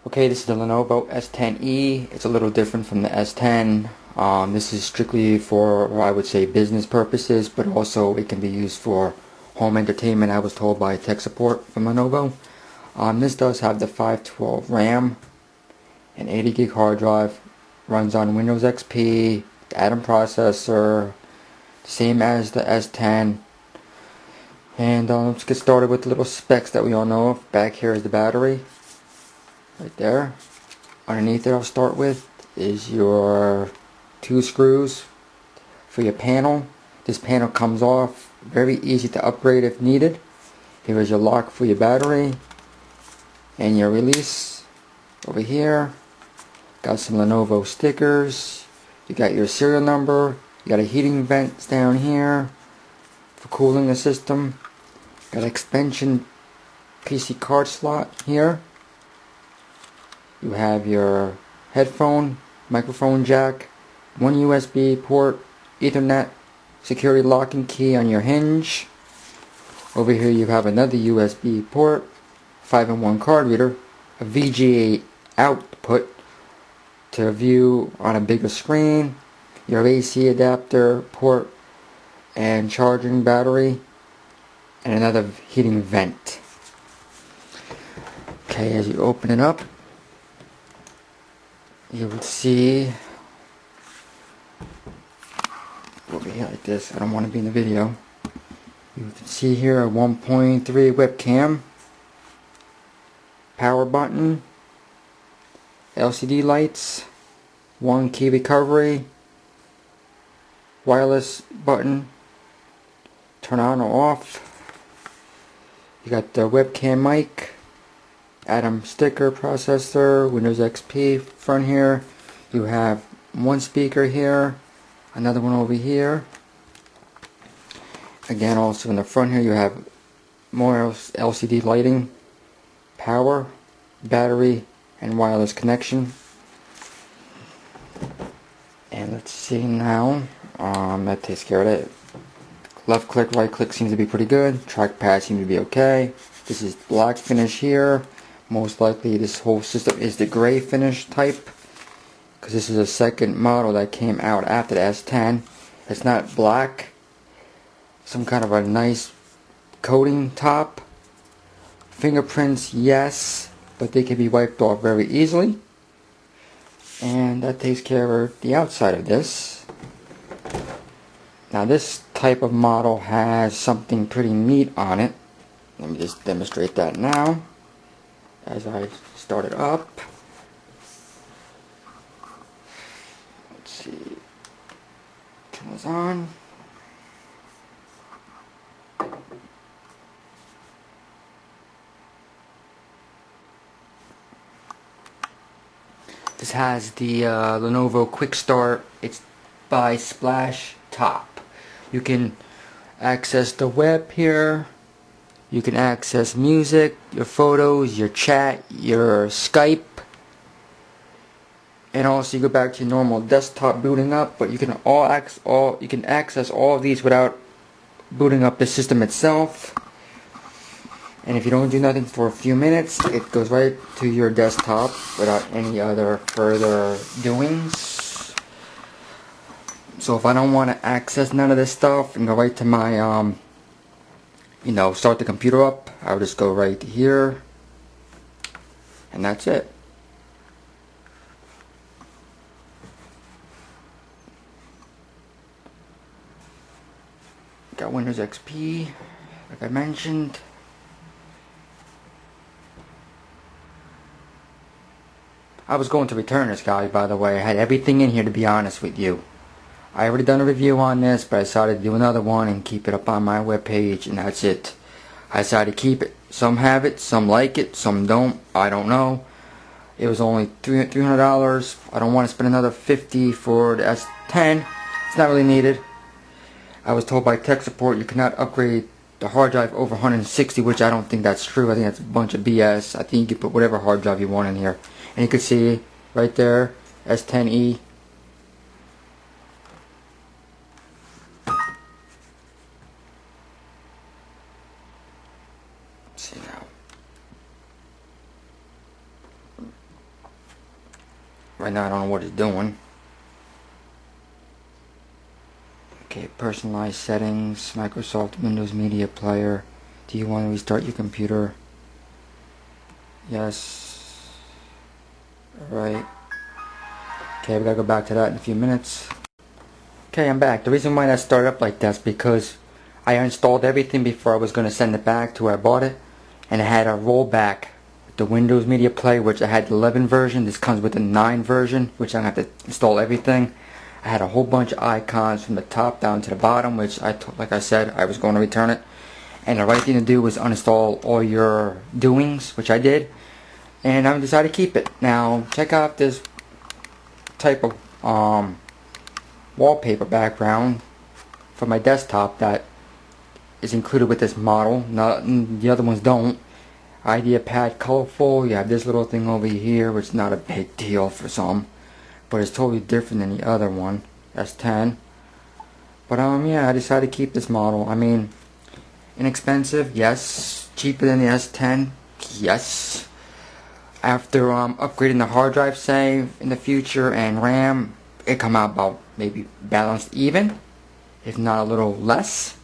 Okay, this is the Lenovo S10e. It's a little different from the S10. This is strictly for, I would say, business purposes, but also it can be used for home entertainment, I was told by tech support from Lenovo. This does have the 512 RAM, an 80 gig hard drive, runs on Windows XP, the Atom processor, same as the S10. And let's get started with the little specs that we all know of. Back here is the battery. Right there. Underneath it, I'll start with is your 2 screws for your panel. This panel comes off, very easy to upgrade if needed. Here is your lock for your battery and your release over here. Got some Lenovo stickers. You got your serial number. You got a heating vent down here for cooling the system. Got an expansion PC card slot here. You have your headphone, microphone jack, one USB port, Ethernet, security locking key on your hinge. Over here you have another USB port, 5-in-1 card reader, a VGA output to view on a bigger screen, your AC adapter port and charging battery, and another heating vent. Okay, as you open it up, you would see over here like this. I don't want to be in the video. You can see here a 1.3 webcam, power button, LCD lights, 1 key recovery, wireless button, turn on or off. You got the webcam mic, Atom sticker processor, Windows XP front here. You have one speaker here, another one over here. Again, also in the front here you have more LCD lighting, power, battery, and wireless connection. And let's see now. That takes care of it. Left click, right click seems to be pretty good. Trackpad seems to be okay. This is black finish here. Most likely this whole system is the gray finish type, because this is a second model that came out after the S10. It's not black. Some kind of a nice coating top. Fingerprints, yes, but they can be wiped off very easily. And that takes care of the outside of this. Now this type of model has something pretty neat on it. Let me just demonstrate that now as I start it up. Let's see. Turn this on. This has the Lenovo Quick Start. It's by Splash Top. You can access the web here. You can access music, your photos, your chat, your Skype, and also you go back to your normal desktop booting up. But you can access all of these without booting up the system itself. And if you don't do nothing for a few minutes, it goes right to your desktop without any other further doings. So if I don't want to access none of this stuff and go right to my start the computer up, I'll just go right here, and that's it. Got Windows XP, like I mentioned. I was going to return this guy, by the way. I had everything in here, to be honest with you. I already done a review on this, but I decided to do another one and keep it up on my webpage, and that's it. I decided to keep it. Some have it, some like it, some don't. I don't know. It was only $300. I don't want to spend another $50 for the S10. It's not really needed. I was told by tech support you cannot upgrade the hard drive over 160, which I don't think that's true. I think that's a bunch of BS. I think you can put whatever hard drive you want in here. And you can see right there, S10e. Let's see now. Right now I don't know what it's doing. Okay, personalized settings, Microsoft Windows Media Player. Do you want to restart your computer? Yes. Alright. Okay, we gotta go back to that in a few minutes. Okay, I'm back. The reason why that started up like that is because I installed everything before I was going to send it back to where I bought it. And it had a rollback with the Windows Media Player, which I had the 11 version. This comes with the 9 version, which I have to install everything. I had a whole bunch of icons from the top down to the bottom, which like I said, I was going to return it. And the right thing to do was uninstall all your doings, which I did. And I decided to keep it. Now, check out this type of wallpaper background for my desktop that is included with this model. The other ones don't. IdeaPad colorful. You have this little thing over here, which is not a big deal for some, but it's totally different than the other one, S10. But yeah, I decided to keep this model. I mean, inexpensive, yes. Cheaper than the S10, yes. After upgrading the hard drive, say in the future, and RAM, it come out about maybe balanced even, if not a little less.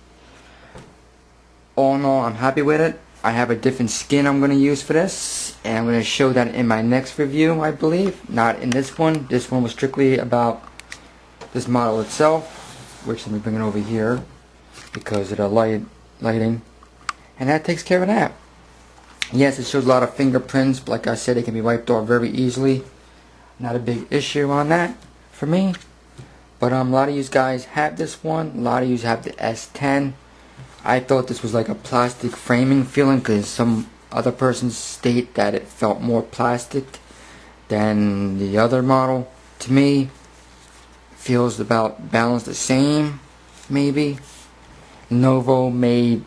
All in all, I'm happy with it. I have a different skin I'm going to use for this, and I'm going to show that in my next review, I believe. Not in this one. This one was strictly about this model itself, which let me bring it over here because of the lighting, and that takes care of that. Yes, it shows a lot of fingerprints, but like I said, it can be wiped off very easily. Not a big issue on that for me. But a lot of you guys have this one. A lot of you have the S10. I thought this was like a plastic framing feeling because some other persons state that it felt more plastic than the other model. To me, it feels about balanced the same, maybe. Lenovo may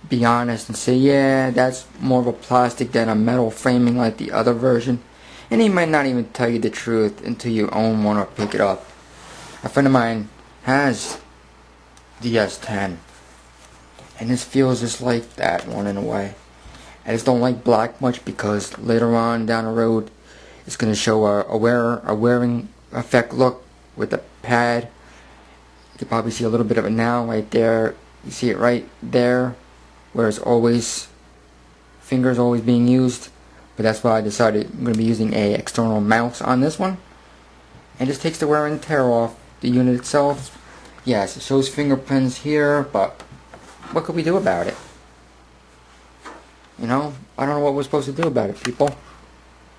be honest and say, yeah, that's more of a plastic than a metal framing like the other version. And he might not even tell you the truth until you own one or pick it up. A friend of mine has the S10, and this feels just like that one in a way. I just don't like black much because later on down the road it's going to show a wearing effect look with the pad. You can probably see a little bit of it now right there. You see it right there where it's always fingers always being used. But that's why I decided I'm going to be using a external mouse on this one. And just takes the wear and tear off the unit itself. Yes, it shows fingerprints here, but what could we do about it? You know, I don't know what we're supposed to do about it, people.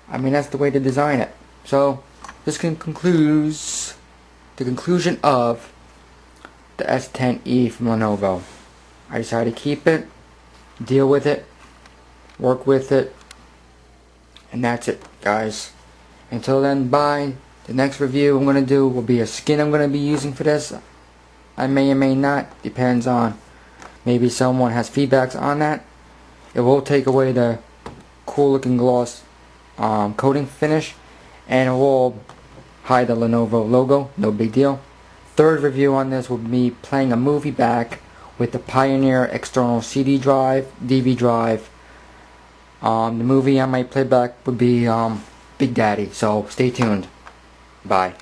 I mean, that's the way to design it. So, this concludes the conclusion of the S10e from Lenovo. I decided to keep it, deal with it, work with it, and that's it, guys. Until then, bye. The next review I'm going to do will be a skin I'm going to be using for this. I may or may not. Depends on. Maybe someone has feedbacks on that. It will take away the cool looking gloss coating finish. And it will hide the Lenovo logo. No big deal. Third review on this will be playing a movie back with the Pioneer external CD drive, DV drive. The movie I might play back would be Big Daddy. So stay tuned. Bye.